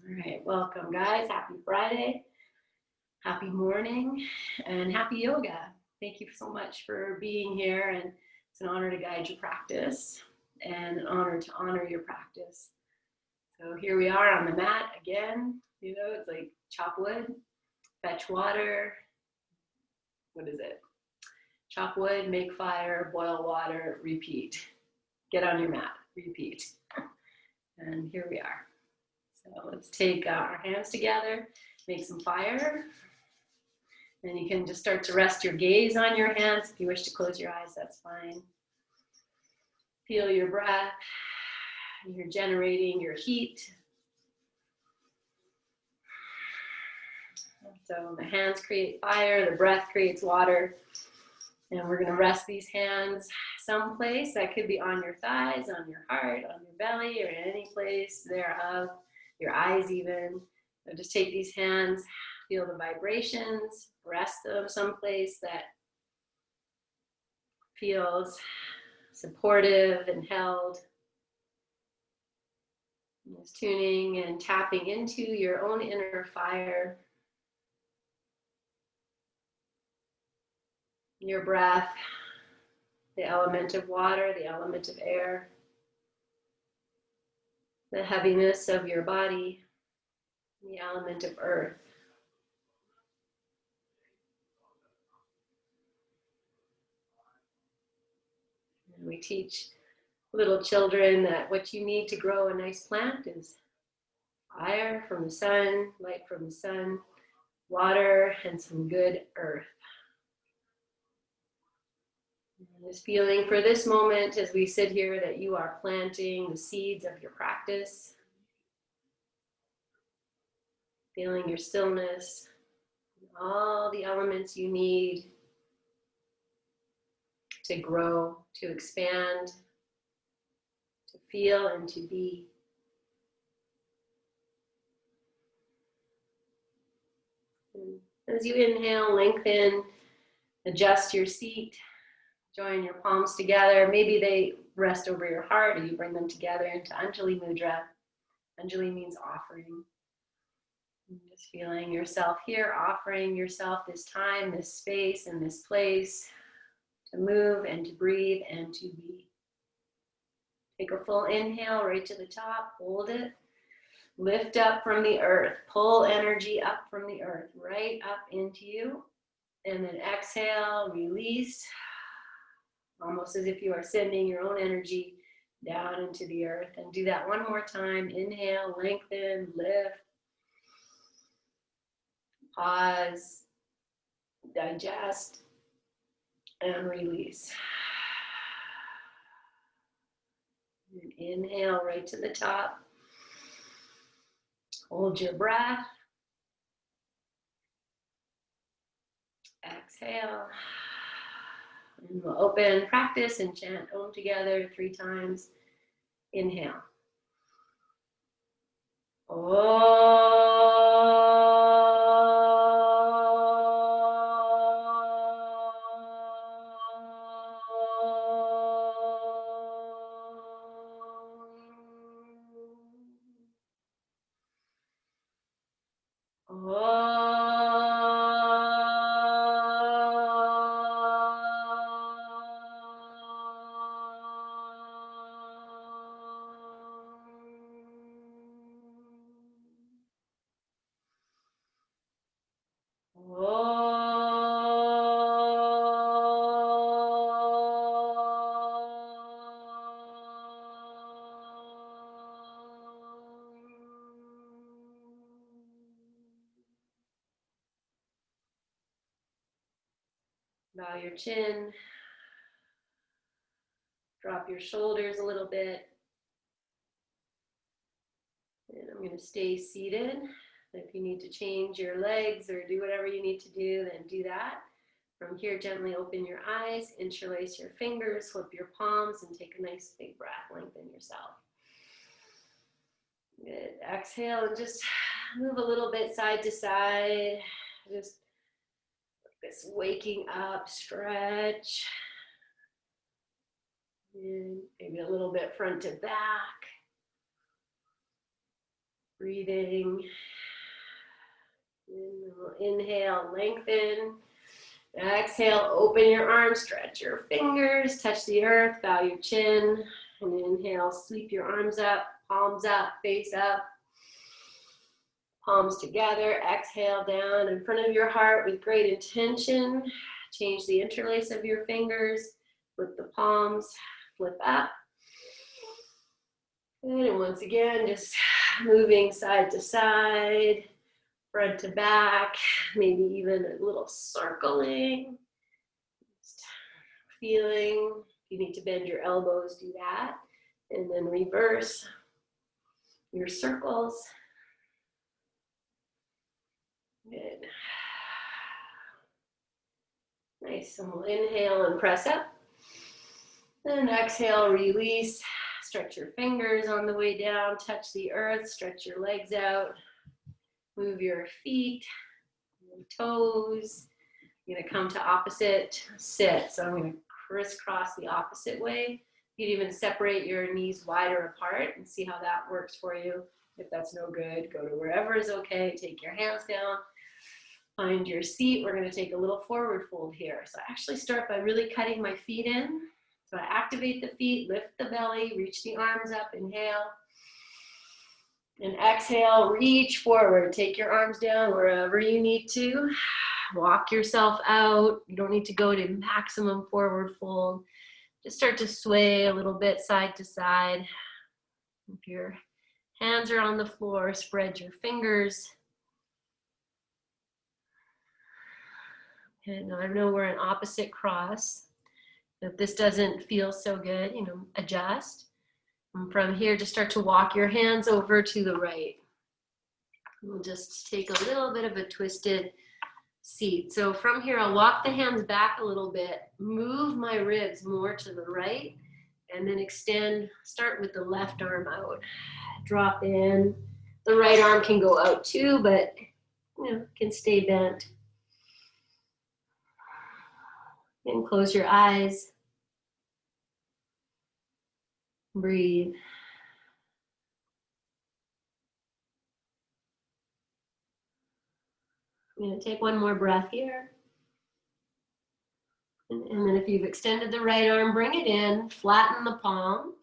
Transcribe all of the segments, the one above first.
All right, welcome guys. Happy Friday, happy morning, and happy yoga. Thank you so much for being here, and it's an honor to guide your practice and an honor to honor your practice. So here we are on the mat again. You know, it's like chop wood, fetch water. What is it? Chop wood, make fire, boil water, repeat. Get on your mat, repeat. And here we are. So let's take our hands together, make some fire. And you can just start to rest your gaze on your hands. If you wish to close your eyes, that's fine. Feel your breath. You're generating your heat. So the hands create fire, the breath creates water. And we're going to rest these hands someplace. That could be on your thighs, on your heart, on your belly, or in any place thereof, your eyes even. So just take these hands, feel the vibrations, rest them someplace that feels supportive and held. Just tuning and tapping into your own inner fire. Your breath, the element of water, the element of air, the heaviness of your body, the element of earth. And we teach little children that what you need to grow a nice plant is fire from the sun, light from the sun, water, and some good earth. And this feeling for this moment as we sit here that you are planting the seeds of your practice, feeling your stillness, all the elements you need to grow, to expand, to feel, and to be. And as you inhale, lengthen, adjust your seat, join your palms together. Maybe they rest over your heart, or you bring them together into Anjali Mudra. Anjali means offering. And just feeling yourself here, offering yourself this time, this space, and this place to move and to breathe and to be. Take a full inhale right to the top, hold it. Lift up from the earth, pull energy up from the earth, right up into you. And then exhale, release, almost as if you are sending your own energy down into the earth. And do that one more time. Inhale, lengthen, lift, pause, digest, and release. And inhale right to the top. Hold your breath. Exhale. And we'll open practice and chant Om together 3 times. Inhale. Bow your chin, drop your shoulders a little bit, and I'm going to stay seated. If you need to change your legs or do whatever you need to do, then do that. From here, gently open your eyes, interlace your fingers, flip your palms, and take a nice big breath. Lengthen yourself. Good. Exhale and just move a little bit side to side. Just this waking up stretch. And maybe a little bit front to back. Breathing. Inhale, lengthen. Exhale, open your arms, stretch your fingers, touch the earth, bow your chin. And inhale, sweep your arms up, palms up, face up. Palms together, exhale down in front of your heart with great intention. Change the interlace of your fingers, flip the palms, flip up. And once again, just moving side to side, front to back, maybe even a little circling. Just feeling, if you need to bend your elbows, do that. And then reverse your circles. Good. Nice, and we'll inhale and press up. Then exhale, release. Stretch your fingers on the way down, touch the earth, stretch your legs out. Move your feet, your toes. You're gonna come to opposite sit. So I'm gonna crisscross the opposite way. You can even separate your knees wider apart and see how that works for you. If that's no good, go to wherever is okay. Take your hands down. Find your seat. We're going to take a little forward fold here. So I actually start by really cutting my feet in. So I activate the feet, lift the belly, reach the arms up, inhale. And exhale, reach forward. Take your arms down wherever you need to. Walk yourself out. You don't need to go to maximum forward fold. Just start to sway a little bit side to side. If your hands are on the floor, spread your fingers. And I know we're in opposite cross. If this doesn't feel so good, adjust. And from here, just start to walk your hands over to the right. We'll just take a little bit of a twisted seat. So from here, I'll walk the hands back a little bit, move my ribs more to the right, and then extend, start with the left arm out. Drop in. The right arm can go out too, but can stay bent. And close your eyes. Breathe. I'm going to take one more breath here. And then if you've extended the right arm, bring it in, flatten the palm,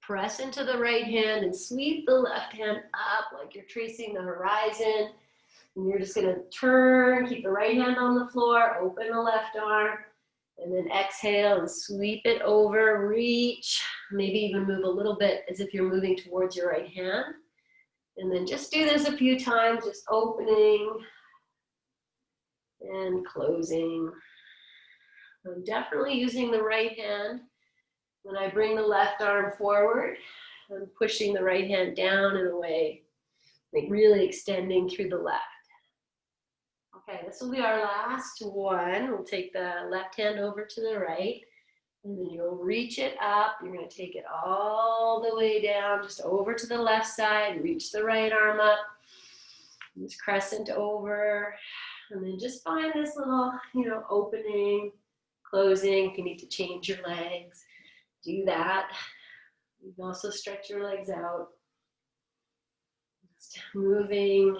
press into the right hand and sweep the left hand up like you're tracing the horizon. And you're just going to turn, keep the right hand on the floor, open the left arm, and then exhale and sweep it over, reach, maybe even move a little bit as if you're moving towards your right hand. And then just do this a few times, just opening and closing. I'm definitely using the right hand. When I bring the left arm forward, I'm pushing the right hand down and away, like really extending through the left. Okay, this will be our last one. We'll take the left hand over to the right, and then you'll reach it up. You're going to take it all the way down, just over to the left side, reach the right arm up, just crescent over, and then just find this little, opening, closing. If you need to change your legs, do that. You can also stretch your legs out. Just moving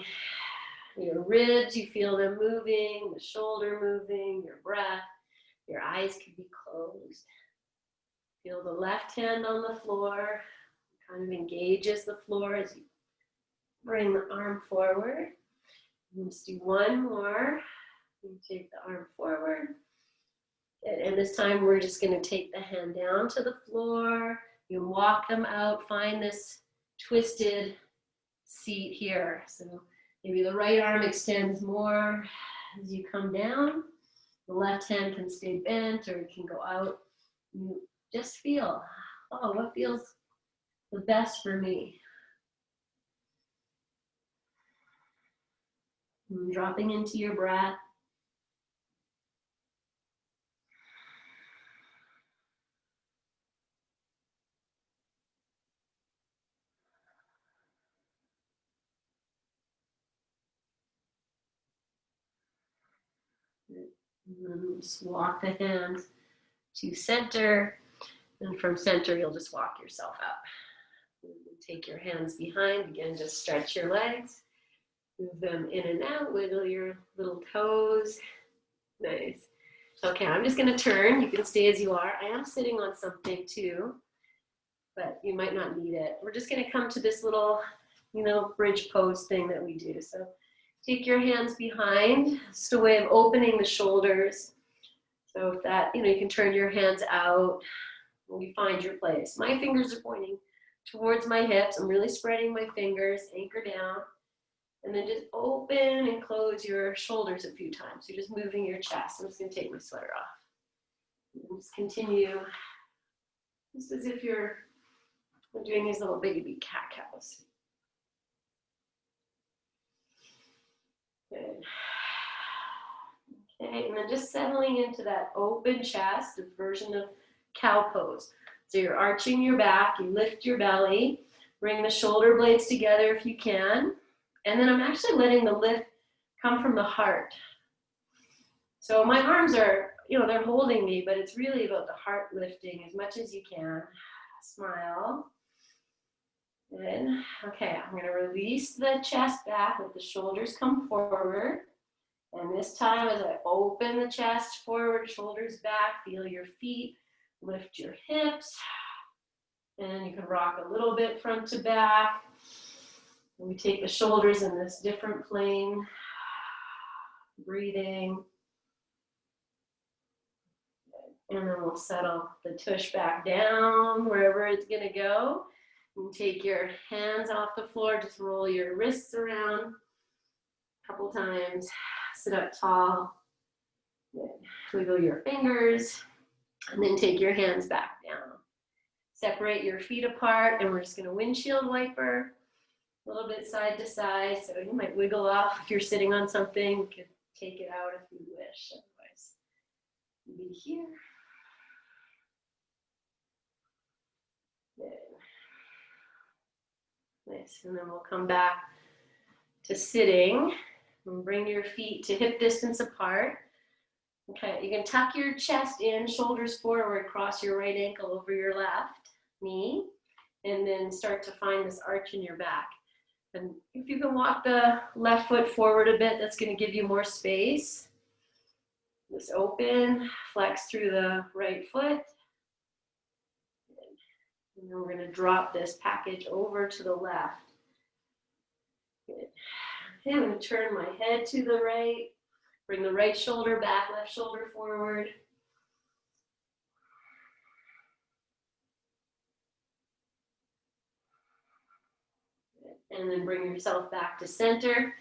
your ribs, you feel them moving, the shoulder moving, your breath. Your eyes can be closed. Feel the left hand on the floor, kind of engages the floor as you bring the arm forward. Let's do one more. You take the arm forward. And this time we're just going to take the hand down to the floor. You walk them out, find this twisted seat here. So maybe the right arm extends more as you come down. The left hand can stay bent or it can go out. You just feel, what feels the best for me? And dropping into your breath. And then just walk the hands to center. And from center, you'll just walk yourself up. Take your hands behind, begin to stretch your legs. Move them in and out, wiggle your little toes. Nice. Okay, I'm just gonna turn. You can stay as you are. I am sitting on something too, but you might not need it. We're just gonna come to this little, bridge pose thing that we do. So take your hands behind. It's just a way of opening the shoulders. So if that, you can turn your hands out when you find your place. My fingers are pointing towards my hips. I'm really spreading my fingers, anchor down. And then just open and close your shoulders a few times. You're just moving your chest. I'm just gonna take my sweater off. And just continue, just as if you're doing these little baby cat cows. Good. Okay, and then just settling into that open chest, a version of cow pose. So you're arching your back, you lift your belly, bring the shoulder blades together if you can. And then I'm actually letting the lift come from the heart. So my arms are, they're holding me, but it's really about the heart lifting as much as you can. Smile. Good. Okay, I'm going to release the chest back, let the shoulders come forward. And this time as I open the chest forward, shoulders back, feel your feet, lift your hips. And you can rock a little bit front to back. And we take the shoulders in this different plane, breathing. And then we'll settle the tush back down wherever it's gonna go. And take your hands off the floor, just roll your wrists around a couple times. Sit up tall. Good. Wiggle your fingers, and then take your hands back down. Separate your feet apart, and we're just gonna windshield wiper. A little bit side to side, so you might wiggle off if you're sitting on something. You could take it out if you wish. Otherwise, be here. Good. Nice, and then we'll come back to sitting. And bring your feet to hip distance apart. Okay, you can tuck your chest in, shoulders forward, cross your right ankle over your left knee, and then start to find this arch in your back. And if you can walk the left foot forward a bit, that's going to give you more space. Just open, flex through the right foot. And then we're going to drop this package over to the left. Good. Okay, I'm going to turn my head to the right. Bring the right shoulder back, left shoulder forward. And then bring yourself back to center.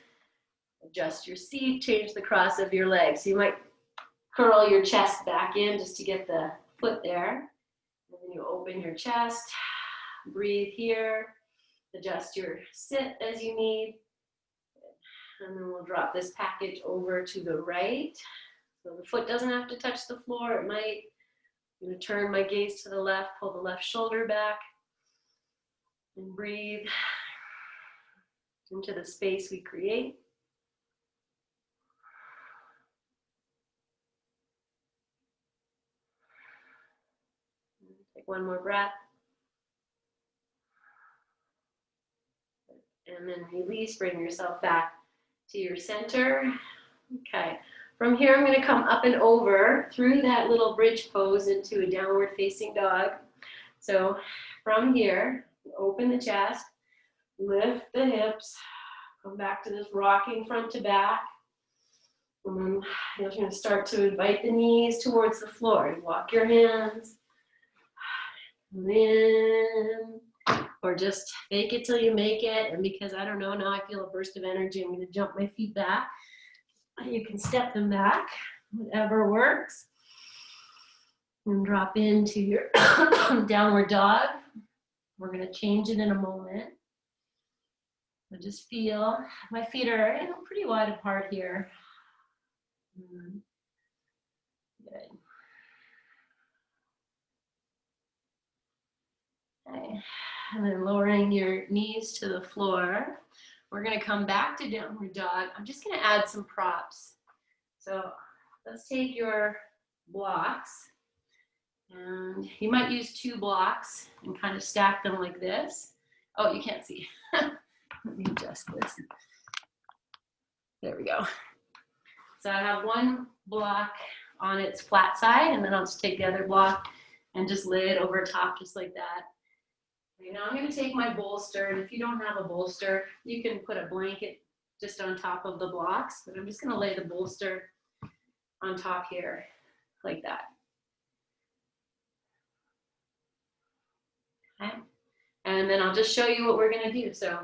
Adjust your seat, change the cross of your legs. So you might curl your chest back in just to get the foot there. And then you open your chest, breathe here, adjust your sit as you need. And then we'll drop this package over to the right. So the foot doesn't have to touch the floor. It might. I'm going to turn my gaze to the left, pull the left shoulder back, and breathe into the space we create. Take one more breath. And then release, bring yourself back to your center. Okay, from here I'm going to come up and over through that little bridge pose into a downward facing dog. So from here, open the chest, lift the hips, come back to this rocking front to back. And then you're going to start to invite the knees towards the floor. You walk your hands in, or just fake it till you make it. And because I don't know, now I feel a burst of energy, I'm going to jump my feet back. You can step them back, whatever works. And drop into your downward dog. We're going to change it in a moment. I just feel my feet are pretty wide apart here. Good. Okay. And then lowering your knees to the floor. We're going to come back to downward dog. I'm just going to add some props. So let's take your blocks. And you might use 2 blocks and kind of stack them like this. Oh, you can't see. Let me adjust this. There we go. So I have one block on its flat side, and then I'll just take the other block and just lay it over top just like that. Okay, now I'm going to take my bolster, and if you don't have a bolster, you can put a blanket just on top of the blocks, but I'm just going to lay the bolster on top here like that. Okay. And then I'll just show you what we're going to do. So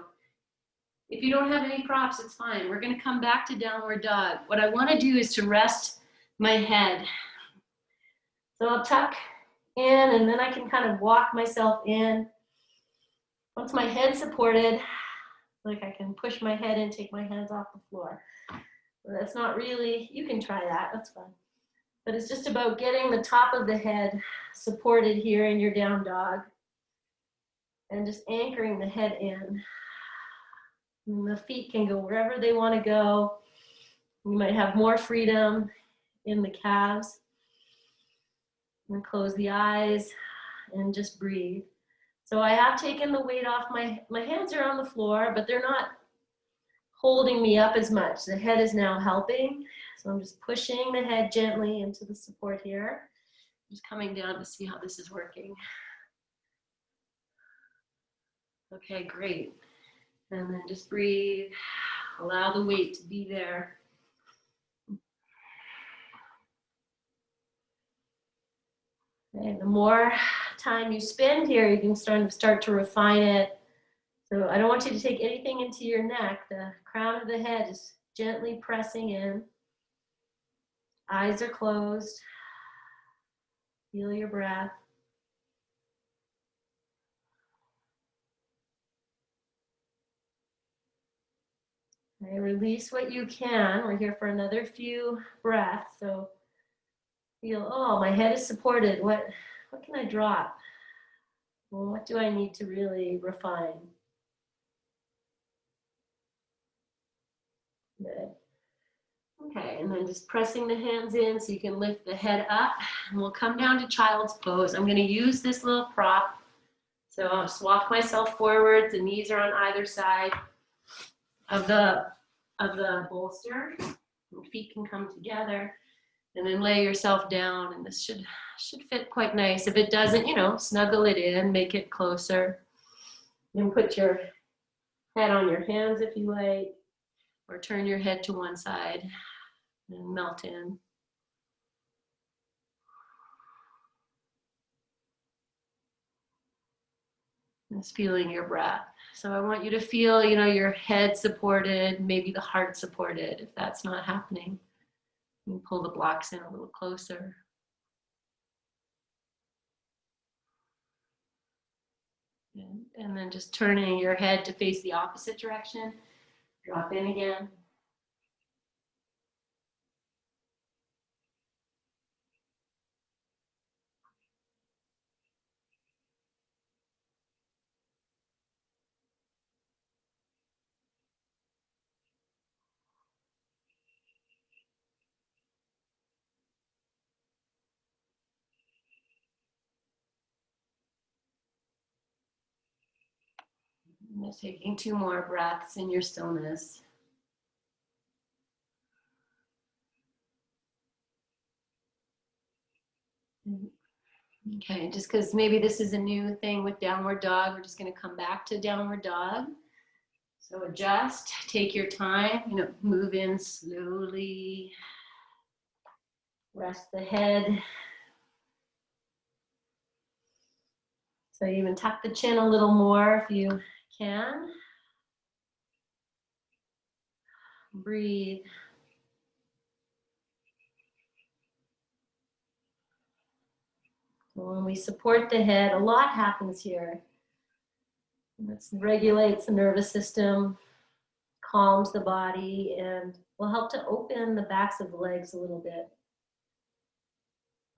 if you don't have any props, it's fine. We're going to come back to downward dog. What I want to do is to rest my head. So I'll tuck in, and then I can kind of walk myself in. Once my head's supported, like I can push my head and take my hands off the floor. So that's not really, you can try that, that's fine. But it's just about getting the top of the head supported here in your down dog and just anchoring the head in. And the feet can go wherever they want to go. You might have more freedom in the calves. And close the eyes and just breathe. So I have taken the weight off. My hands are on the floor, but they're not holding me up as much. The head is now helping. So I'm just pushing the head gently into the support here. Just coming down to see how this is working. Okay, great. And then just breathe. Allow the weight to be there. Okay, the more time you spend here, you can start to refine it. So I don't want you to take anything into your neck. The crown of the head is gently pressing in. Eyes are closed. Feel your breath. Okay, release what you can. We're here for another few breaths. So feel, oh, my head is supported. What can I drop? Well, what do I need to really refine? Good. Okay, and then just pressing the hands in so you can lift the head up. And we'll come down to child's pose. I'm going to use this little prop. So I'll just walk myself forward. The knees are on either side of the bolster. And feet can come together. And then lay yourself down, and this should fit quite nice. If it doesn't, snuggle it in, make it closer. You can put your head on your hands if you like, or turn your head to one side and melt in. Just feeling your breath. So I want you to feel, your head supported, maybe the heart supported. If that's not happening, you can pull the blocks in a little closer. And then just turning your head to face the opposite direction. Drop in again. Just taking 2 more breaths in your stillness. Okay, just because maybe this is a new thing with downward dog, we're just going to come back to downward dog. So adjust, take your time, move in slowly. Rest the head. So even tuck the chin a little more if you can. Breathe. When we support the head, a lot happens here. This regulates the nervous system, calms the body, and will help to open the backs of the legs a little bit,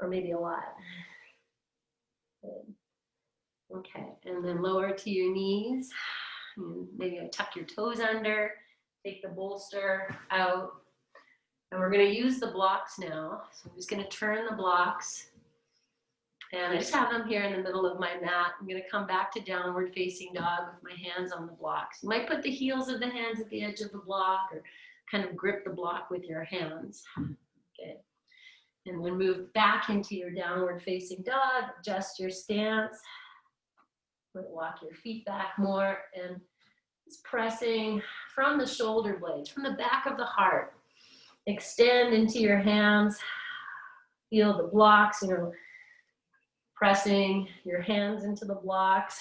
or maybe a lot. Good. Okay, and then lower to your knees. Maybe tuck your toes under, take the bolster out. And we're going to use the blocks now. So I'm just going to turn the blocks And I just have them here in the middle of my mat. I'm going to come back to downward facing dog with my hands on the blocks. You might put the heels of the hands at the edge of the block or kind of grip the block with your hands. Okay. And then move back into your downward facing dog. Adjust your stance. Walk your feet back more and just pressing from the shoulder blades, from the back of the heart. Extend into your hands. Feel the blocks, pressing your hands into the blocks.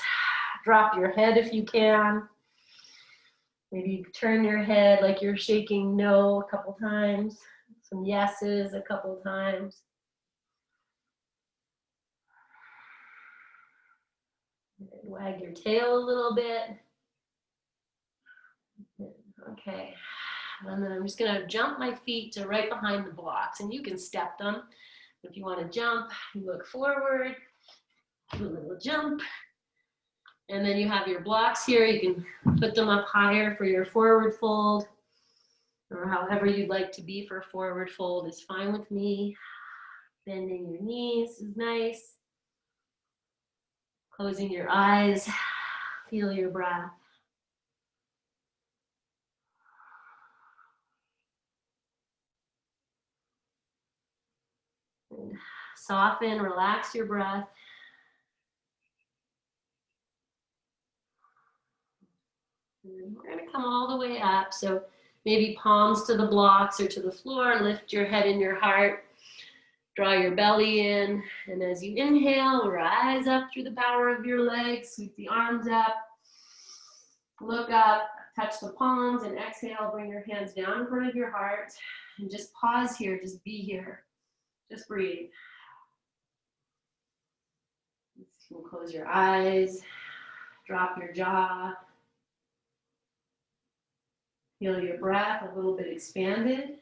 Drop your head if you can. Maybe turn your head like you're shaking no a couple times. Some yeses a couple times. And wag your tail a little bit. Okay. And then I'm just going to jump my feet to right behind the blocks. And you can step them. If you want to jump, you look forward, do a little jump. And then you have your blocks here. You can put them up higher for your forward fold. Or however you'd like to be for forward fold is fine with me. Bending your knees is nice. Closing your eyes. Feel your breath. And soften, relax your breath. And we're going to come all the way up. So maybe palms to the blocks or to the floor. Lift your head and your heart. Draw your belly in. And as you inhale, rise up through the power of your legs. Sweep the arms up. Look up. Touch the palms. And exhale. Bring your hands down in front of your heart. And just pause here. Just be here. Just breathe. You can close your eyes. Drop your jaw. Feel your breath a little bit expanded.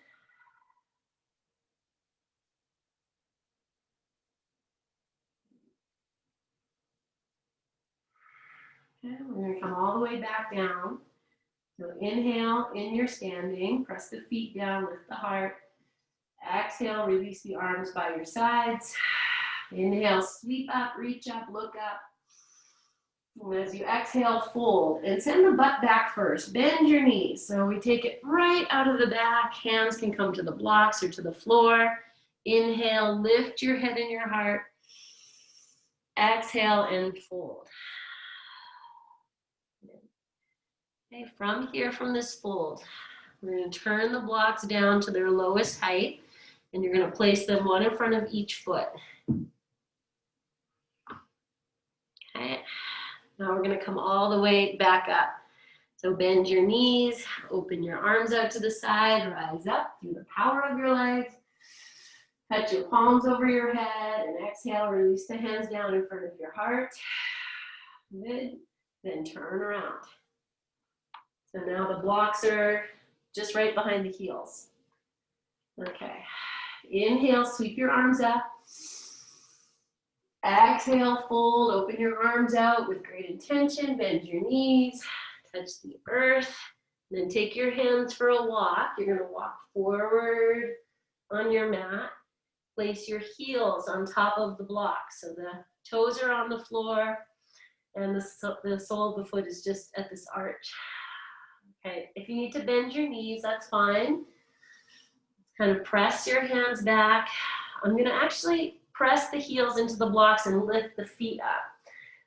Okay, we're going to come all the way back down. So inhale in your standing. Press the feet down, lift the heart. Exhale, release the arms by your sides. Inhale, sweep up, reach up, look up. And as you exhale, fold and send the butt back first. Bend your knees. So we take it right out of the back. Hands can come to the blocks or to the floor. Inhale, lift your head and your heart. Exhale and fold. Okay, from here, from this fold, we're going to turn the blocks down to their lowest height. And you're going to place them one in front of each foot. Okay. Now we're going to come all the way back up. So bend your knees, open your arms out to the side, rise up through the power of your legs. Touch your palms over your head and exhale, release the hands down in front of your heart. Good. Then turn around. So now the blocks are just right behind the heels. Okay. Inhale, sweep your arms up. Exhale, fold, open your arms out with great intention, bend your knees, touch the earth, and then take your hands for a walk. You're going to walk forward on your mat. Place your heels on top of the blocks. So the toes are on the floor and the sole of the foot is just at this arch. Okay, if you need to bend your knees, that's fine. Kind of press your hands back. I'm going to actually press the heels into the blocks and lift the feet up.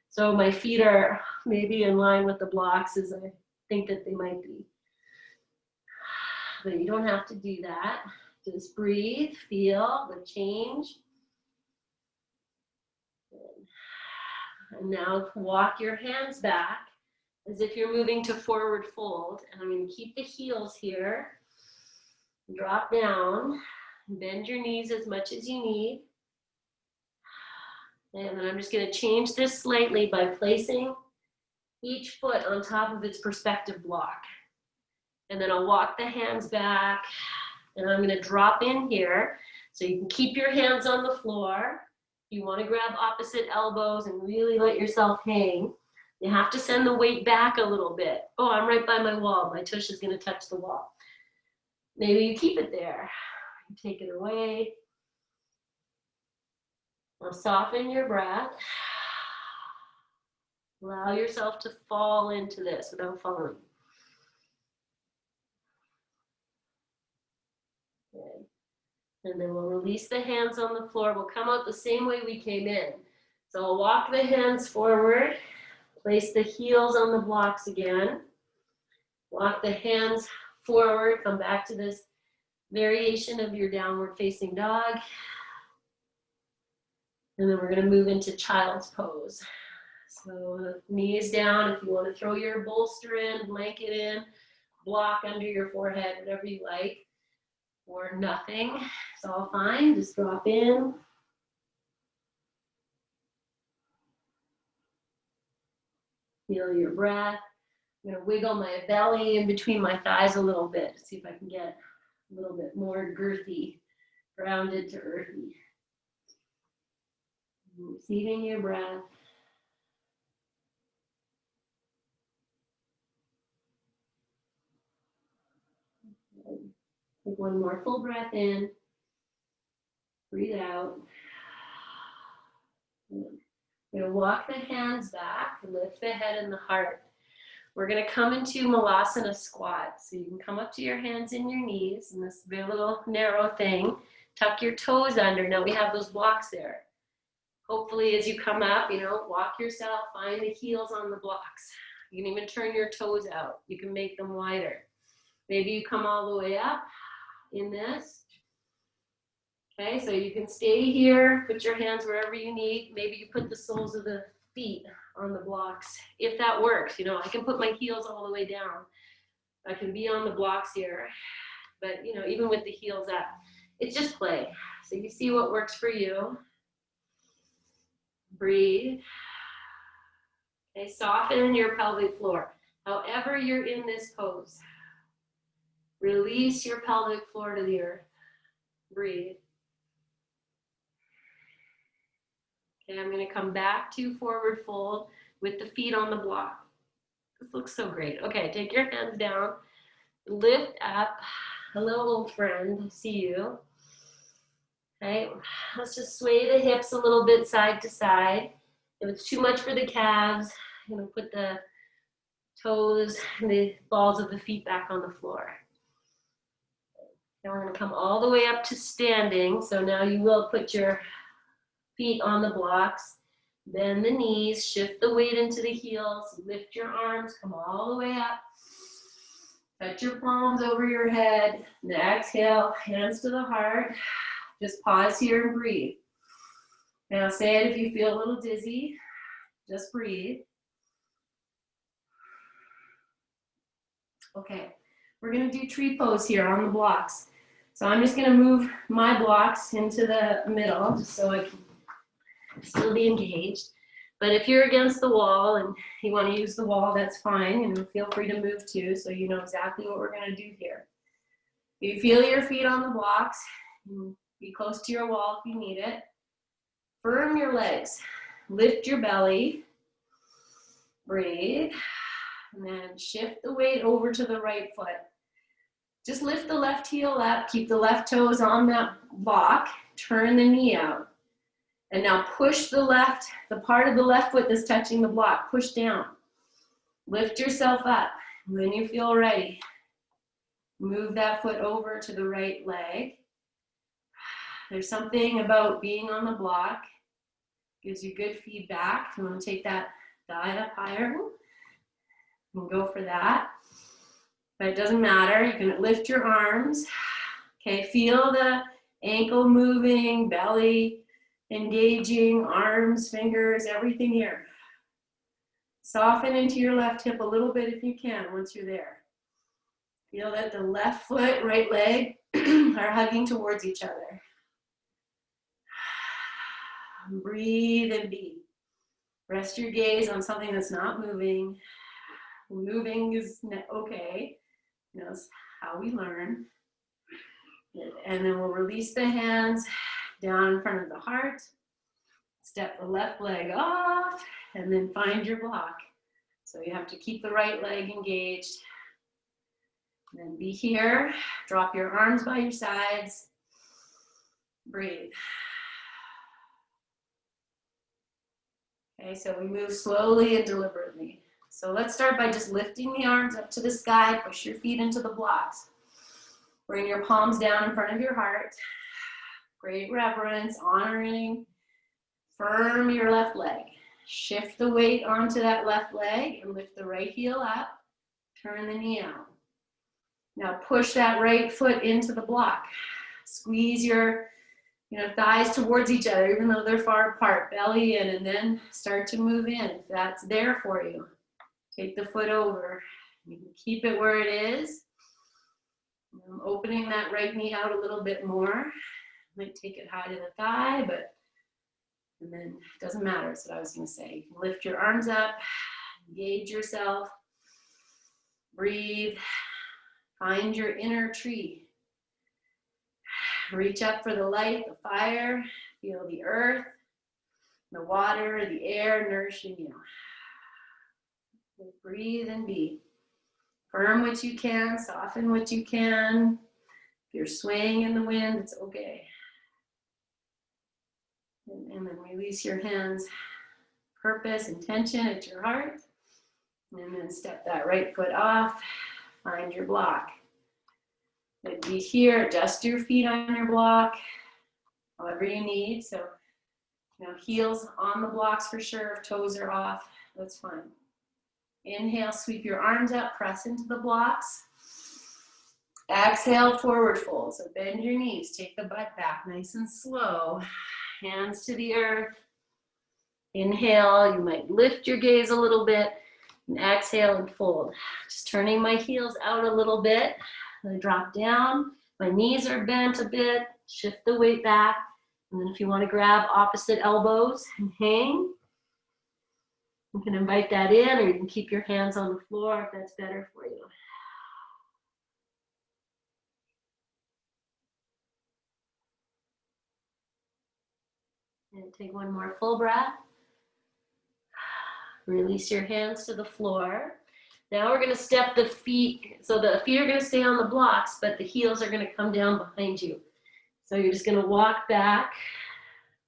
So my feet are maybe in line with the blocks as I think that they might be. But you don't have to do that. Just breathe, feel the change. And now walk your hands back as if you're moving to forward fold. And I'm going to keep the heels here. Drop down. Bend your knees as much as you need. And then I'm just going to change this slightly by placing each foot on top of its respective block. And then I'll walk the hands back and I'm going to drop in here. So you can keep your hands on the floor. You want to grab opposite elbows and really let yourself hang. You have to send the weight back a little bit. Oh, I'm right by my wall. My tush is going to touch the wall. Maybe you keep it there. Take it away. Now soften your breath. Allow yourself to fall into this without falling. Okay. And then we'll release the hands on the floor. We'll come out the same way we came in. So I'll walk the hands forward, place the heels on the blocks again. Walk the hands forward, come back to this variation of your downward facing dog. And then we're going to move into child's pose. So knees down. If you want to throw your bolster in, blanket in, block under your forehead, whatever you like, or nothing. It's all fine. Just drop in. Feel your breath. I'm going to wiggle my belly in between my thighs a little bit to see if I can get a little bit more girthy, grounded to earthy. Receiving your breath. Take one more full breath in. Breathe out. We're going to walk the hands back, lift the head and the heart. We're going to come into Malasana squat. So you can come up to your hands and your knees in this very little narrow thing. Tuck your toes under. Now we have those blocks there. Hopefully as you come up, walk yourself, find the heels on the blocks. You can even turn your toes out. You can make them wider. Maybe you come all the way up in this. Okay, so you can stay here, put your hands wherever you need. Maybe you put the soles of the feet on the blocks, if that works. I can put my heels all the way down. I can be on the blocks here, but even with the heels up, it's just play. So you see what works for you. Breathe. Okay, soften your pelvic floor. However you're in this pose, release your pelvic floor to the earth. Breathe. Okay, I'm going to come back to forward fold with the feet on the block. This looks so great. Okay, take your hands down. Lift up. Hello, old friend. I see you. Okay, let's just sway the hips a little bit side to side. If it's too much for the calves, put the toes and the balls of the feet back on the floor. Now we're going to come all the way up to standing. So now you will put your feet on the blocks, bend the knees, shift the weight into the heels, lift your arms, come all the way up. Touch your palms over your head. And exhale, hands to the heart. Just pause here and breathe. Now say it if you feel a little dizzy. Just breathe. Okay, we're going to do tree pose here on the blocks. So I'm just going to move my blocks into the middle just so I can still be engaged. But if you're against the wall and you want to use the wall, that's fine. Feel free to move too, so you know exactly what we're going to do here. You feel your feet on the blocks. Be close to your wall if you need it. Firm your legs. Lift your belly. Breathe. And then shift the weight over to the right foot. Just lift the left heel up. Keep the left toes on that block. Turn the knee out. And now push the part of the left foot that's touching the block, push down. Lift yourself up. When you feel ready, move that foot over to the right leg. There's something about being on the block, gives you good feedback. You want to take that thigh up higher, you can go for that. But it doesn't matter, you can lift your arms. Okay, feel the ankle moving, belly engaging, arms, fingers, everything here. Soften into your left hip a little bit if you can once you're there. Feel that the left foot, right leg are hugging towards each other. Breathe and be. Rest your gaze on something that's not moving. Moving is okay. That's how we learn. And then we'll release the hands down in front of the heart. Step the left leg off and then find your block. So you have to keep the right leg engaged. And then be here. Drop your arms by your sides. Breathe. Okay, so we move slowly and deliberately. So let's start by just lifting the arms up to the sky, push your feet into the blocks. Bring your palms down in front of your heart. Great reverence, honoring, firm your left leg. Shift the weight onto that left leg and lift the right heel up. Turn the knee out. Now push that right foot into the block. Squeeze your thighs towards each other, even though they're far apart. Belly in, and then start to move in if that's there for you. Take the foot over. You can keep it where it is. I'm opening that right knee out a little bit more. Might take it high to the thigh, and then it doesn't matter. That's what I was going to say. You can lift your arms up, engage yourself, breathe, find your inner tree. Reach up for the light, the fire, feel the earth, the water, the air nourishing you. Breathe and be. Firm what you can, soften what you can. If you're swaying in the wind, it's okay. And then release your hands. Purpose, intention at your heart. And then step that right foot off. Find your block. And be here, adjust your feet on your block, however you need. So, heels on the blocks for sure. If toes are off, that's fine. Inhale, sweep your arms up, press into the blocks. Exhale, forward fold. So bend your knees, take the butt back nice and slow. Hands to the earth. Inhale, you might lift your gaze a little bit. And exhale and fold. Just turning my heels out a little bit. I drop down. My knees are bent a bit. Shift the weight back. And then if you want to grab opposite elbows and hang, you can invite that in, or you can keep your hands on the floor if that's better for you. And take one more full breath. Release your hands to the floor. Now we're going to step the feet. So the feet are going to stay on the blocks, but the heels are going to come down behind you. So you're just going to walk back.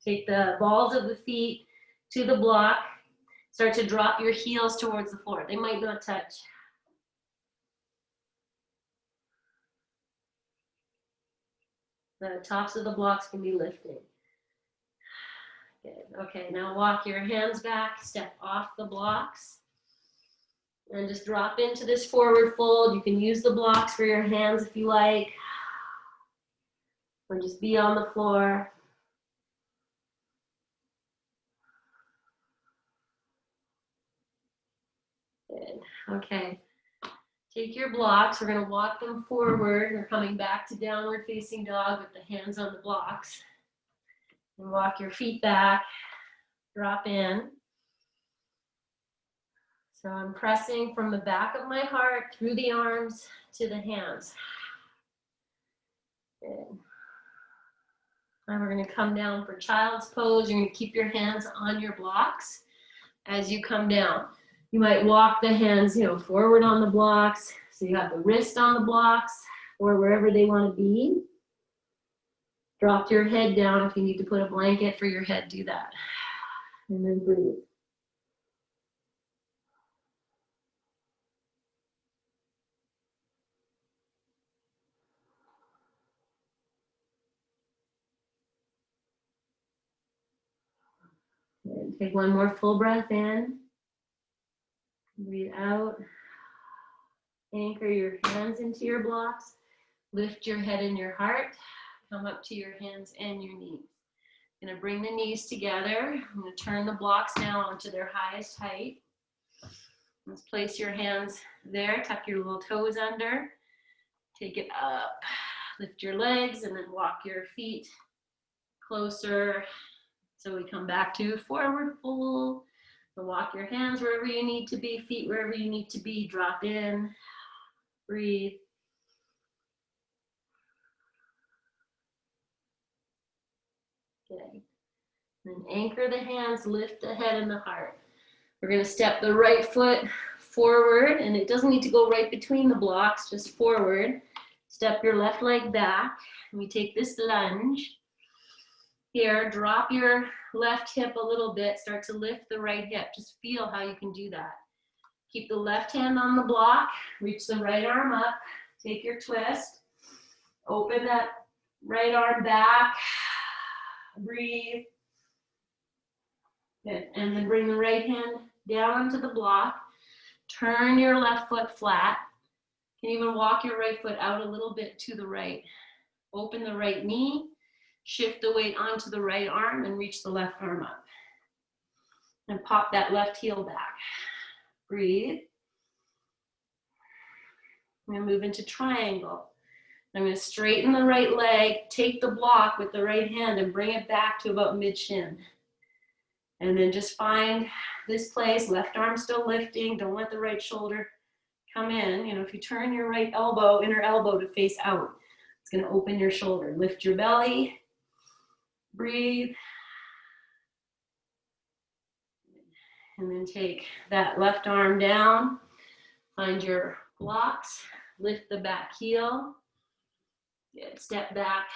Take the balls of the feet to the block. Start to drop your heels towards the floor. They might not touch. The tops of the blocks can be lifting. Good. Okay, now walk your hands back, step off the blocks, and just drop into this forward fold. You can use the blocks for your hands if you like, or just be on the floor. Good. Okay. Take your blocks. We're going to walk them forward. We're coming back to downward facing dog with the hands on the blocks. And walk your feet back. Drop in. So I'm pressing from the back of my heart through the arms to the hands. Good. And we're going to come down for child's pose. You're going to keep your hands on your blocks as you come down. You might walk the hands, forward on the blocks. So you have the wrist on the blocks or wherever they want to be. Drop your head down. If you need to put a blanket for your head, do that. And then breathe. And take one more full breath in. Breathe out. Anchor your hands into your blocks. Lift your head and your heart. Come up to your hands and your knees. I'm going to bring the knees together. I'm going to turn the blocks now onto their highest height. Let's place your hands there. Tuck your little toes under. Take it up. Lift your legs and then walk your feet closer. So we come back to forward fold. So walk your hands wherever you need to be, feet wherever you need to be. Drop in. Breathe. Okay. And anchor the hands, lift the head and the heart. We're going to step the right foot forward, and it doesn't need to go right between the blocks, just forward. Step your left leg back, and we take this lunge. Here, drop your left hip a little bit, start to lift the right hip. Just feel how you can do that. Keep the left hand on the block, reach the right arm up, take your twist, open that right arm back, breathe, good. And then bring the right hand down onto the block, turn your left foot flat, you can even walk your right foot out a little bit to the right, open the right knee, shift the weight onto the right arm and reach the left arm up. And pop that left heel back. Breathe. I'm going to move into triangle. I'm going to straighten the right leg, take the block with the right hand and bring it back to about mid-shin. And then just find this place, left arm still lifting, don't let the right shoulder come in. You know, if you turn your right elbow, inner elbow to face out, it's going to open your shoulder. Lift your belly. Breathe. And then take that left arm down. Find your blocks. Lift the back heel. Good. Step back.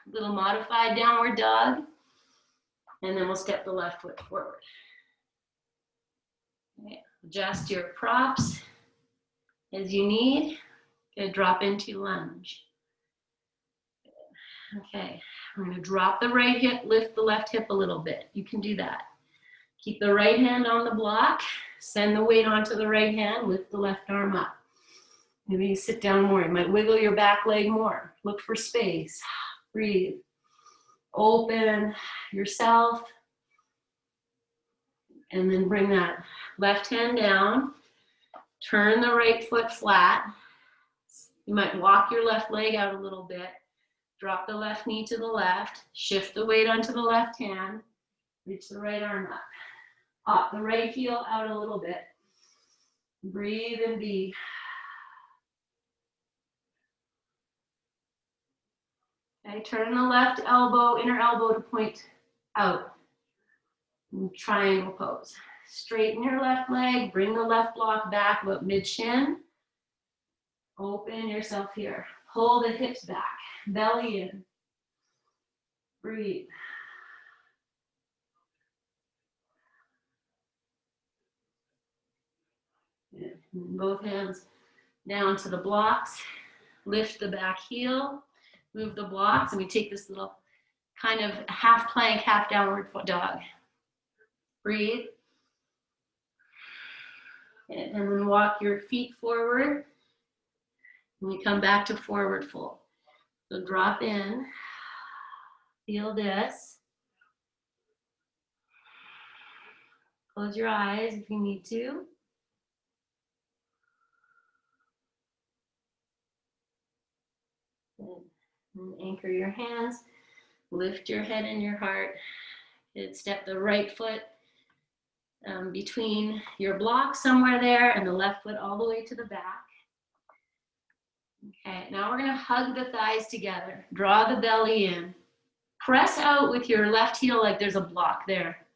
Little modified downward dog. And then we'll step the left foot forward. Okay. Adjust your props as you need. Good. Drop into lunge. Okay. I'm going to drop the right hip, lift the left hip a little bit. You can do that. Keep the right hand on the block, send the weight onto the right hand, lift the left arm up. Maybe you sit down more, you might wiggle your back leg more. Look for space, breathe. Open yourself, and then bring that left hand down, turn the right foot flat. You might walk your left leg out a little bit. Drop the left knee to the left, shift the weight onto the left hand, reach the right arm up. Pop the right heel out a little bit. Breathe and be. Okay, turn the left elbow, inner elbow to point out. Triangle pose. Straighten your left leg, bring the left block back about mid-shin. Open yourself here. Pull the hips back, belly in. Breathe. Good. Both hands down to the blocks. Lift the back heel. Move the blocks, and we take this little kind of half plank, half downward dog. Breathe. And then walk your feet forward. And we come back to forward fold. So drop in. Feel this. Close your eyes if you need to. And anchor your hands. Lift your head and your heart. Good. Step the right foot between your block somewhere there and the left foot all the way to the back. Okay, now we're going to hug the thighs together. Draw the belly in. Press out with your left heel like there's a block there.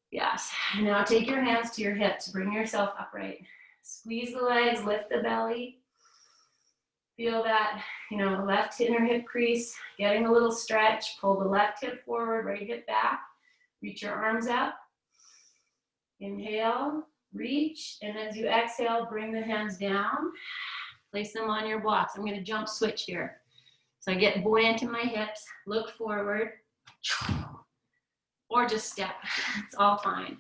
Yes. Now take your hands to your hips. Bring yourself upright. Squeeze the legs, lift the belly. Feel that, left inner hip crease, getting a little stretch. Pull the left hip forward, right hip back. Reach your arms up. Inhale, reach, and as you exhale, bring the hands down. Place them on your blocks. I'm going to jump switch here. So I get buoyant in my hips, look forward, or just step. It's all fine.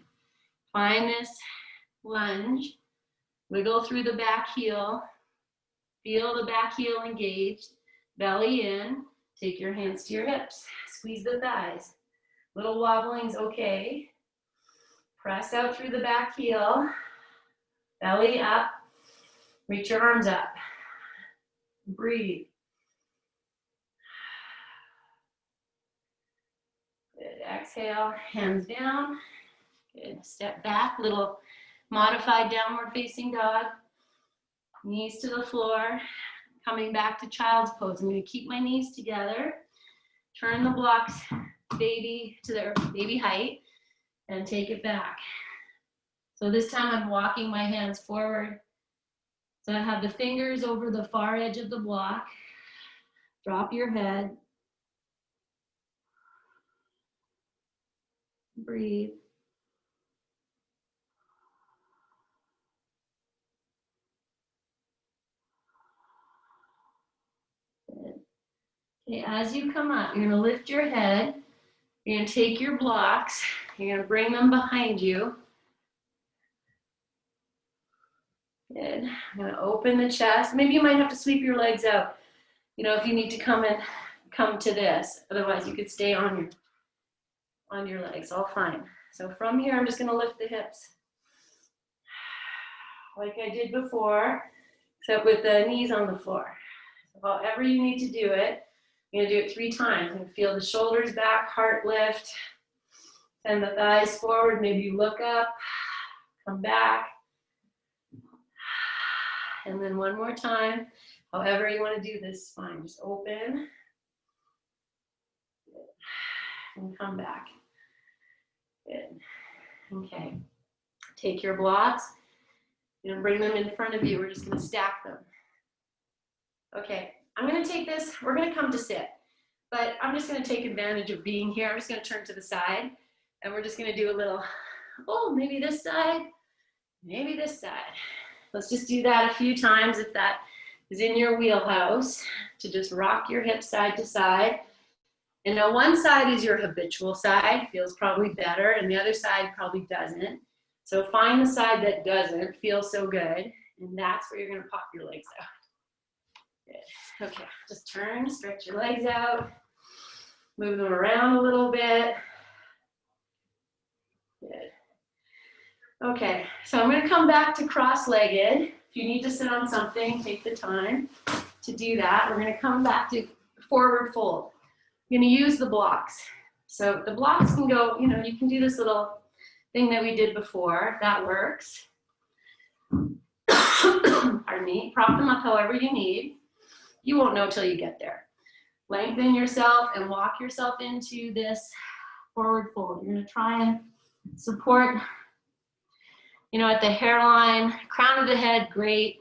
Find this lunge. Wiggle through the back heel. Feel the back heel engaged. Belly in. Take your hands to your hips. Squeeze the thighs. Little wobbling's okay. Press out through the back heel. Belly up. Reach your arms up. Breathe. Good. Exhale, hands down. Good. Step back, little modified downward facing dog. Knees to the floor. Coming back to child's pose. I'm going to keep my knees together. Turn the blocks baby to their baby height and take it back. So this time I'm walking my hands forward. So I have the fingers over the far edge of the block. Drop your head. Breathe. Good. Okay, as you come up, you're going to lift your head. You're going to take your blocks. You're going to bring them behind you. Good. I'm going to open the chest. Maybe you might have to sweep your legs out. You know, if you need to come to this. Otherwise, you could stay on your legs. All fine. So from here, I'm just going to lift the hips. Like I did before, except with the knees on the floor. So however you need to do it, you're going to do it 3 times. You're going to feel the shoulders back, heart lift, send the thighs forward. Maybe you look up, come back. And then one more time. However you want to do this, fine. Just open and come back. Good. Okay. Take your blocks. You're going to bring them in front of you. We're just going to stack them. Okay. I'm going to take this. We're going to come to sit. But I'm just going to take advantage of being here. I'm just going to turn to the side. And we're just going to do a little, oh, maybe this side, maybe this side. Let's just do that a few times if that is in your wheelhouse, to just rock your hips side to side. And now one side is your habitual side, feels probably better, and the other side probably doesn't. So find the side that doesn't feel so good, and that's where you're going to pop your legs out. Good. Okay, just turn, stretch your legs out, move them around a little bit. Good. Okay, so I'm going to come back to cross-legged. If you need to sit on something, take the time to do that. We're going to come back to forward fold. You're going to use the blocks. So the blocks can go, you know, you can do this little thing that we did before. That works. Pardon me. Prop them up however you need. You won't know till you get there. Lengthen yourself and walk yourself into this forward fold. You're going to try and support, you know, at the hairline, crown of the head, great.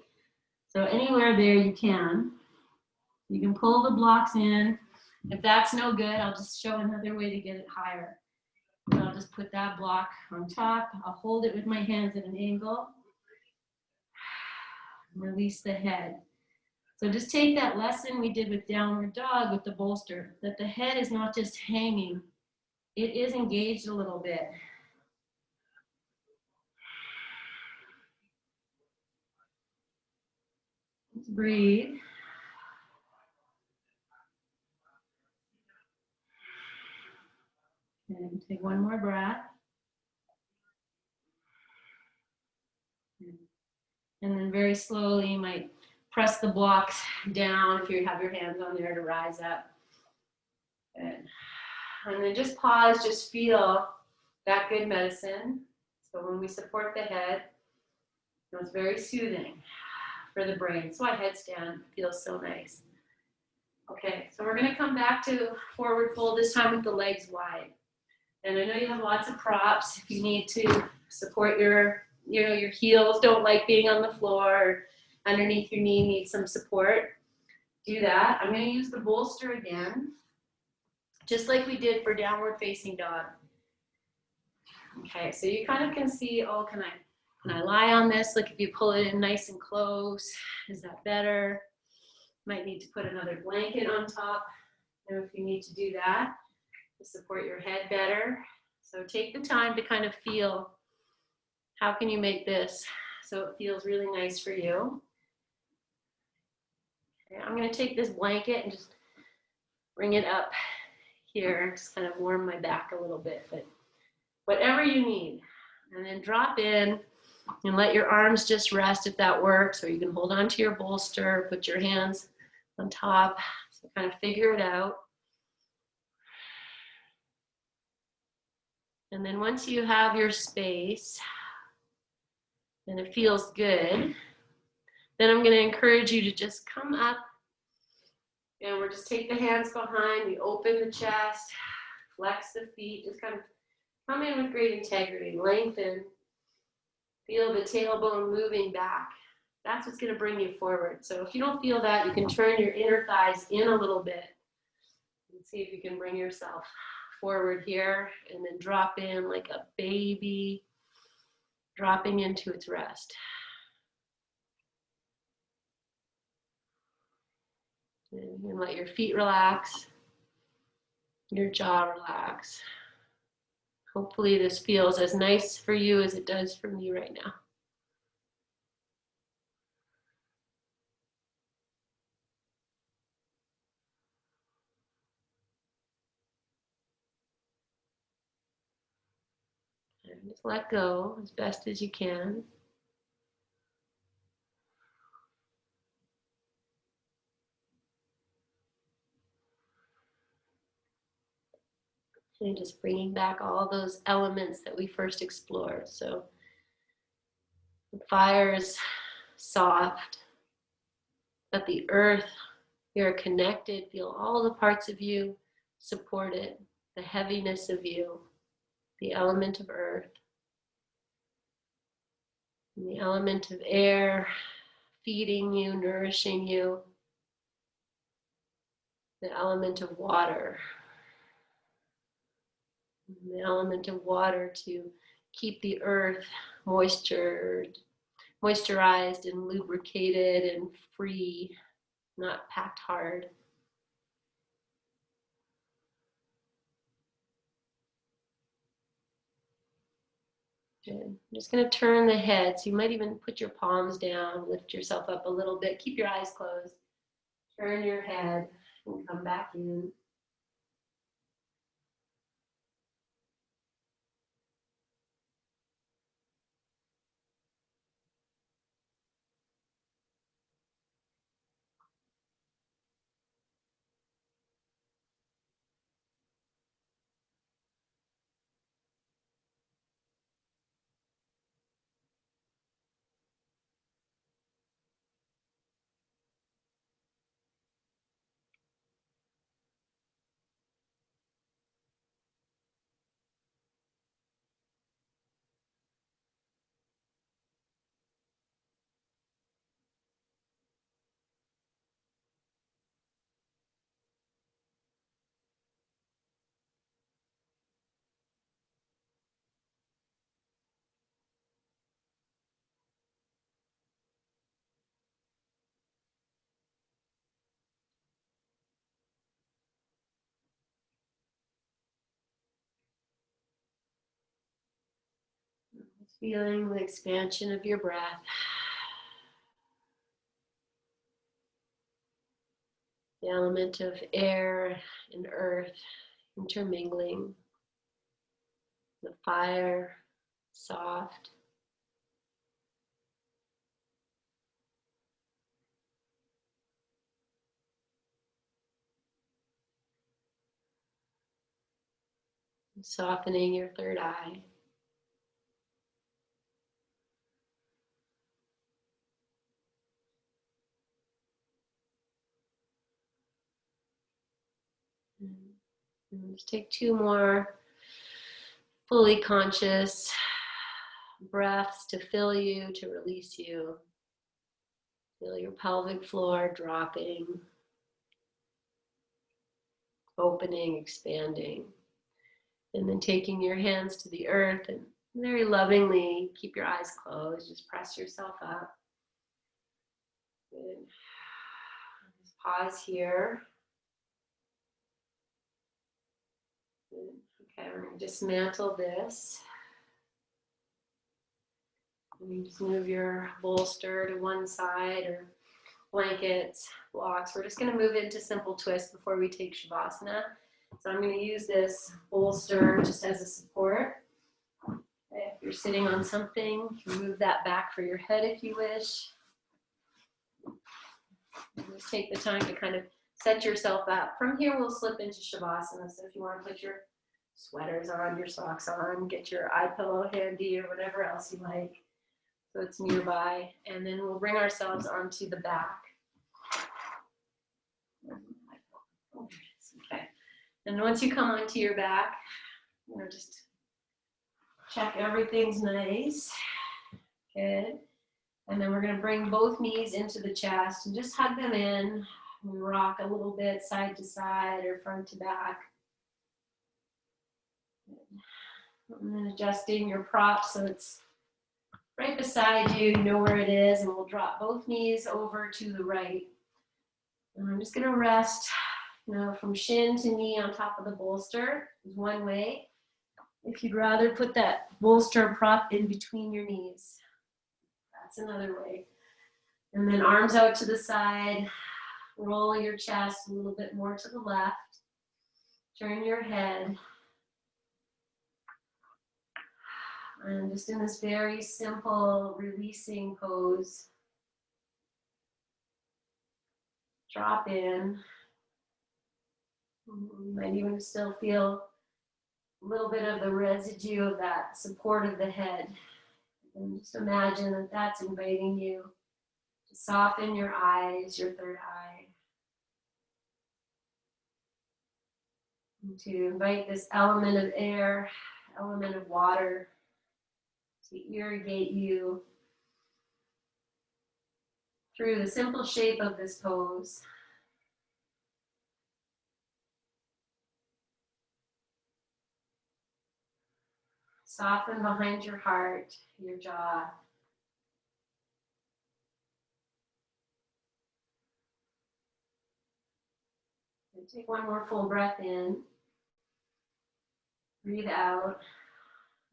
So anywhere there you can. You can pull the blocks in. If that's no good, I'll just show another way to get it higher. And I'll just put that block on top. I'll hold it with my hands at an angle. Release the head. So just take that lesson we did with downward dog with the bolster, that the head is not just hanging. It is engaged a little bit. Let's breathe. And take one more breath. And then very slowly you might press the blocks down if you have your hands on there to rise up. Good. And then just pause, just feel that good medicine. So when we support the head, it's very soothing for the brain. That's why headstand feels so nice. Okay, so we're going to come back to forward fold, this time with the legs wide. And I know you have lots of props. If you need to support your heels, don't like being on the floor, or underneath your knee, need some support, do that. I'm going to use the bolster again, just like we did for downward facing dog. Okay, so you kind of can see, oh, can I lie on this? Like if you pull it in nice and close, is that better? Might need to put another blanket on top, you know, if you need to do that to support your head better. So take the time to kind of feel, how can you make this so it feels really nice for you? Okay, I'm going to take this blanket and just bring it up here, just kind of warm my back a little bit, but whatever you need. And then drop in and let your arms just rest if that works, or you can hold on to your bolster, put your hands on top, so kind of figure it out. And then once you have your space and it feels good, then I'm going to encourage you to just come up, and we'll just take the hands behind, we open the chest, flex the feet, just kind of come in with great integrity, lengthen, feel the tailbone moving back. That's what's going to bring you forward. So if you don't feel that, you can turn your inner thighs in a little bit and see if you can bring yourself forward here, and then drop in like a baby, dropping into its rest. And you can let your feet relax, your jaw relax. Hopefully this feels as nice for you as it does for me right now. And just let go as best as you can. And just bringing back all those elements that we first explored. So the fire is soft, but the earth, you're connected. Feel all the parts of you support it, the heaviness of you, the element of earth, and the element of air feeding you, nourishing you, the element of water, and the element of water to keep the earth moisturized and lubricated and free, not packed hard. Good. I'm just going to turn the head. So you might even put your palms down, lift yourself up a little bit. Keep your eyes closed. Turn your head and come back in. Feeling the expansion of your breath. The element of air and earth intermingling. The fire, soft. Softening your third eye. And just take 2 more fully conscious breaths to fill you, to release you. Feel your pelvic floor dropping, opening, expanding. And then taking your hands to the earth and very lovingly keep your eyes closed. Just press yourself up. Good. Just pause here. Good. Okay, we're going to dismantle this. You just move your bolster to one side or blankets, blocks. We're just going to move into simple twist before we take Shavasana. So I'm going to use this bolster just as a support. Okay, if you're sitting on something, you can move that back for your head if you wish. And just take the time to kind of set yourself up. From here, we'll slip into Shavasana. So if you want to put your sweaters on, your socks on, get your eye pillow handy or whatever else you like. So it's nearby. And then we'll bring ourselves onto the back. Okay. And once you come onto your back, just check everything's nice. Good. And then we're going to bring both knees into the chest and just hug them in and rock a little bit side to side or front to back. And then adjusting your prop so it's right beside you, you know where it is, and we'll drop both knees over to the right. And I'm just gonna rest, from shin to knee on top of the bolster is one way. If you'd rather put that bolster prop in between your knees, that's another way. And then arms out to the side, roll your chest a little bit more to the left, turn your head. And just in this very simple releasing pose, drop in. You might even still feel a little bit of the residue of that support of the head. And just imagine that that's inviting you to soften your eyes, your third eye. And to invite this element of air, element of water to irrigate you through the simple shape of this pose. Soften behind your heart, your jaw. And take one more full breath in. Breathe out.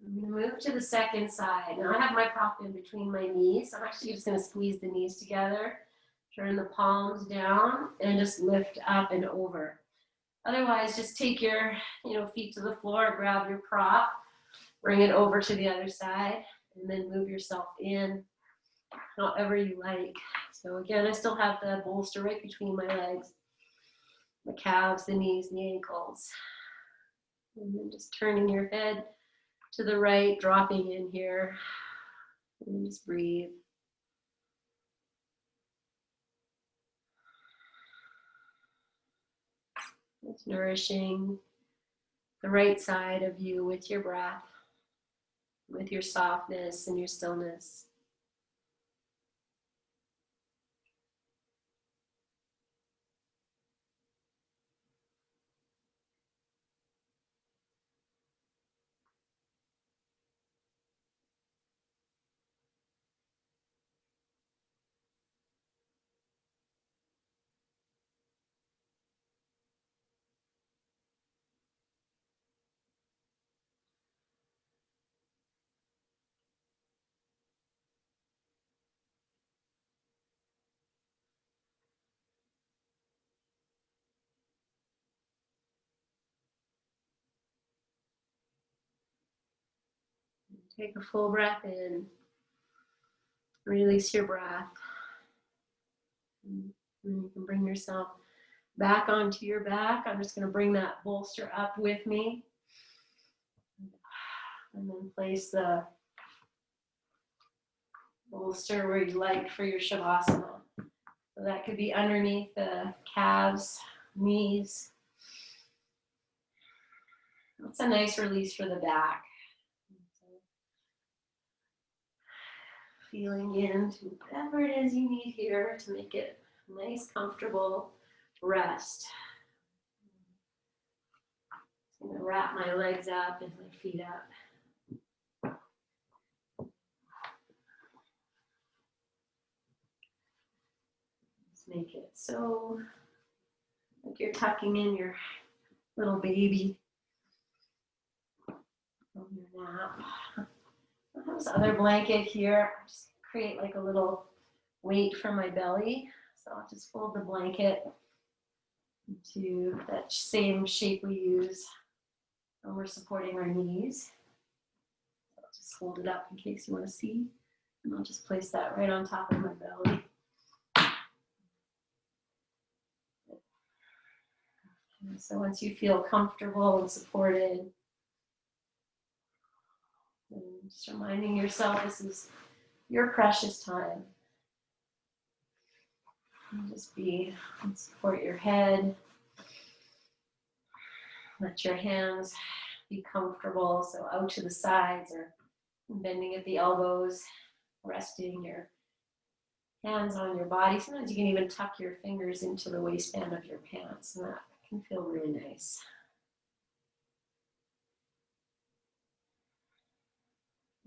I'm going to move to the second side. Now I have my prop in between my knees. I'm actually just going to squeeze the knees together, turn the palms down, and just lift up and over. Otherwise, just take your feet to the floor, grab your prop, bring it over to the other side, and then move yourself in however you like. So again, I still have the bolster right between my legs, the calves, the knees, the ankles. And then just turning your head to the right, dropping in here, and just breathe. It's nourishing the right side of you with your breath, with your softness and your stillness. Take a full breath in. Release your breath. And you can bring yourself back onto your back. I'm just going to bring that bolster up with me. And then place the bolster where you like for your Shavasana. So that could be underneath the calves, knees. That's a nice release for the back. Feeling into whatever it is you need here to make it a nice, comfortable rest. I'm going to wrap my legs up and my feet up. Just make it so like you're tucking in your little baby from your nap. I have this other blanket here. I just create like a little weight for my belly. So I'll just fold the blanket into that same shape we use when we're supporting our knees. So I'll just hold it up in case you want to see. And I'll just place that right on top of my belly. And so once you feel comfortable and supported, and just reminding yourself this is your precious time. And just be and support your head. Let your hands be comfortable, so out to the sides or bending at the elbows, resting your hands on your body. Sometimes you can even tuck your fingers into the waistband of your pants, and that can feel really nice.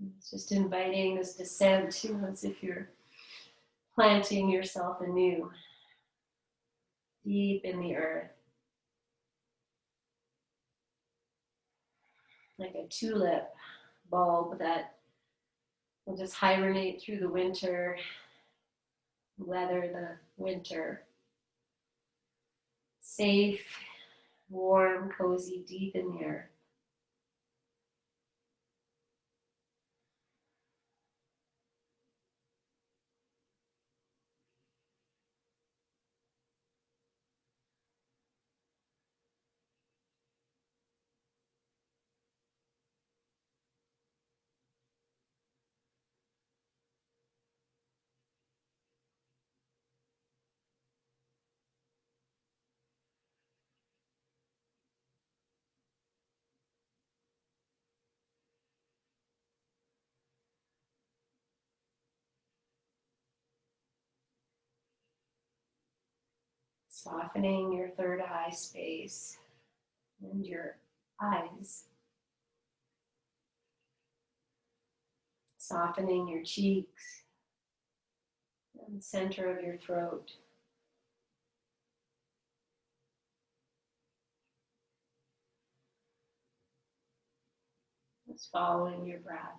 It's just inviting this descent, as if you're planting yourself anew, deep in the earth, like a tulip bulb that will just hibernate through the winter, weather the winter. Safe, warm, cozy, deep in the earth. Softening your third eye space and your eyes. Softening your cheeks and the center of your throat. Just following your breath.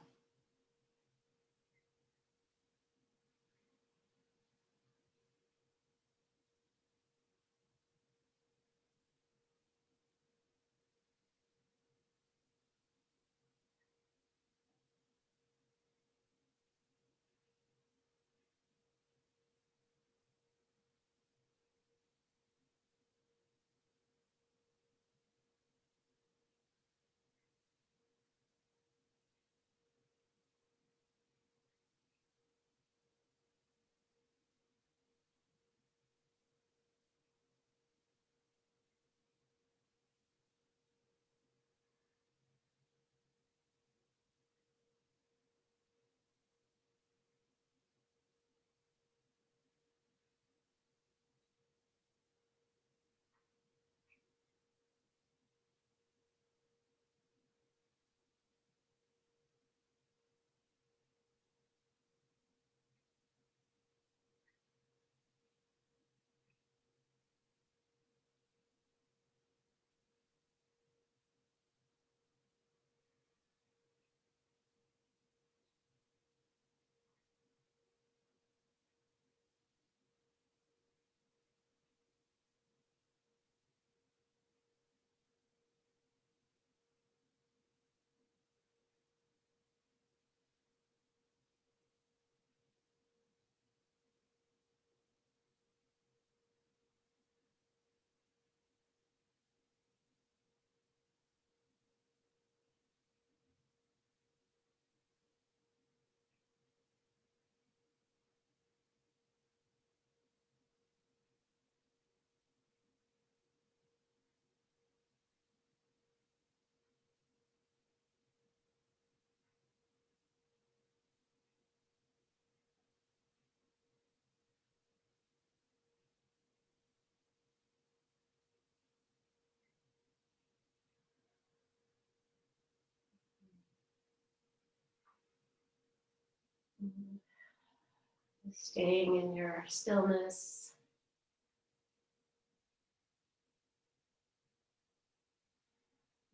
Staying in your stillness.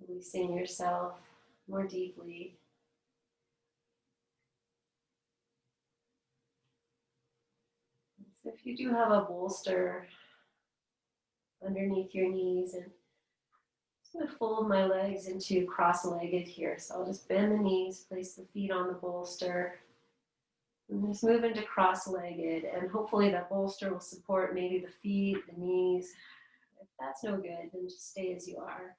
Releasing yourself more deeply. So if you do have a bolster underneath your knees, and I'm going to fold my legs into cross-legged here. So I'll just bend the knees, place the feet on the bolster, and just move into cross-legged. And hopefully that bolster will support maybe the feet, the knees. If that's no good, then just stay as you are.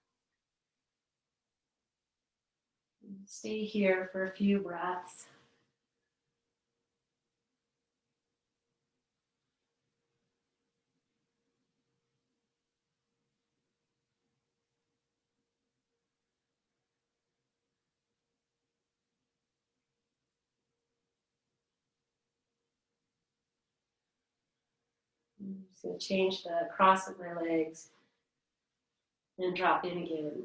Stay here for a few breaths. I'm just going to change the cross of my legs and drop in again.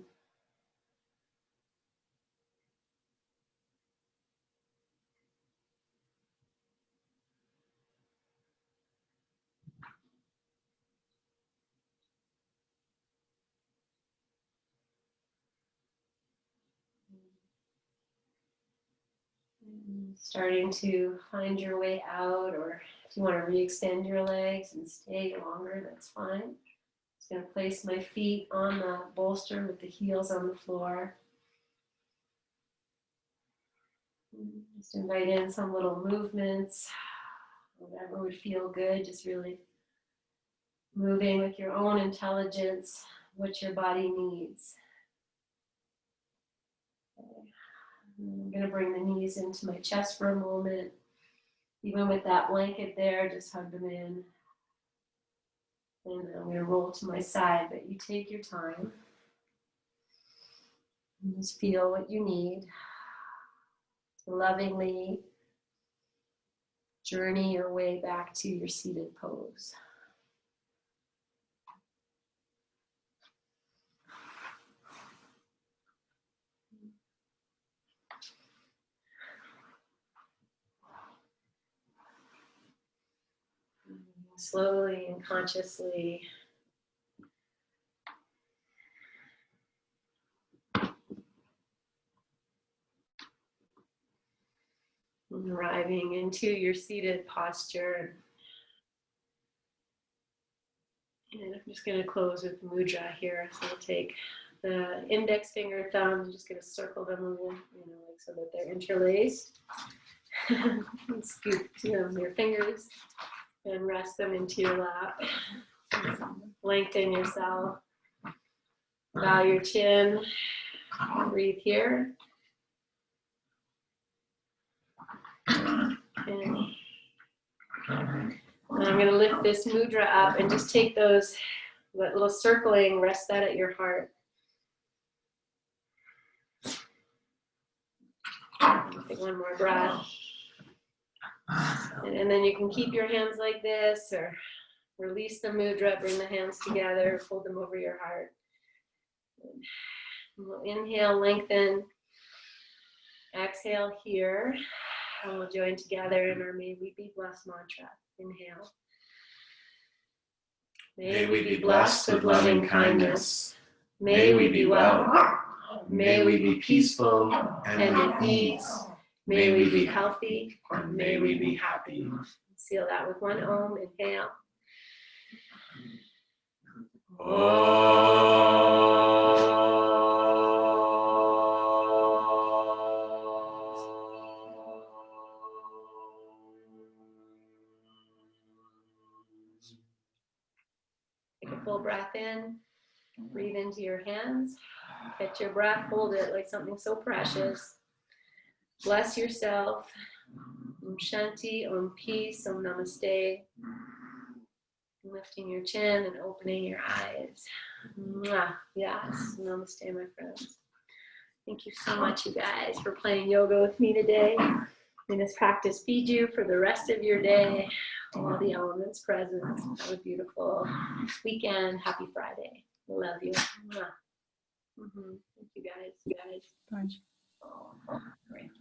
Starting to find your way out, or if you want to re-extend your legs and stay longer, that's fine. Just going to place my feet on the bolster with the heels on the floor. Just invite in some little movements, whatever would feel good, just really moving with your own intelligence, what your body needs. Okay. I'm going to bring the knees into my chest for a moment. Even with that blanket there, just hug them in. And I'm going to roll to my side, but you take your time. And just feel what you need. Lovingly journey your way back to your seated pose. Slowly and consciously arriving into your seated posture. And I'm just going to close with mudra here. So we'll take the index finger, thumb, I'm just going to circle them around, like so that they're interlaced. And scoop your fingers and rest them into your lap. Lengthen yourself. Bow your chin. Breathe here. And I'm going to lift this mudra up and just take those, that little circling, rest that at your heart. Take one more breath. And then you can keep your hands like this, or release the mudra, bring the hands together, fold them over your heart. And we'll inhale, lengthen. Exhale here. And we'll join together in our May We Be Blessed mantra. Inhale. May we be blessed with loving kindness. May we be well. May we be peaceful and at ease. May we be healthy and may we be happy. Seal that with one Om. Inhale. Take a full breath in. Breathe into your hands. Catch your breath. Hold it like something so precious. Bless yourself. Om Shanti, Om Peace, Om Namaste. Lifting your chin and opening your eyes. Mwah. Yes, Namaste, my friends. Thank you so much, you guys, for playing yoga with me today. May this practice feed you for the rest of your day. All the elements present. Have a beautiful weekend. Happy Friday. Love you. Mwah. Thank you guys. Thanks. Great.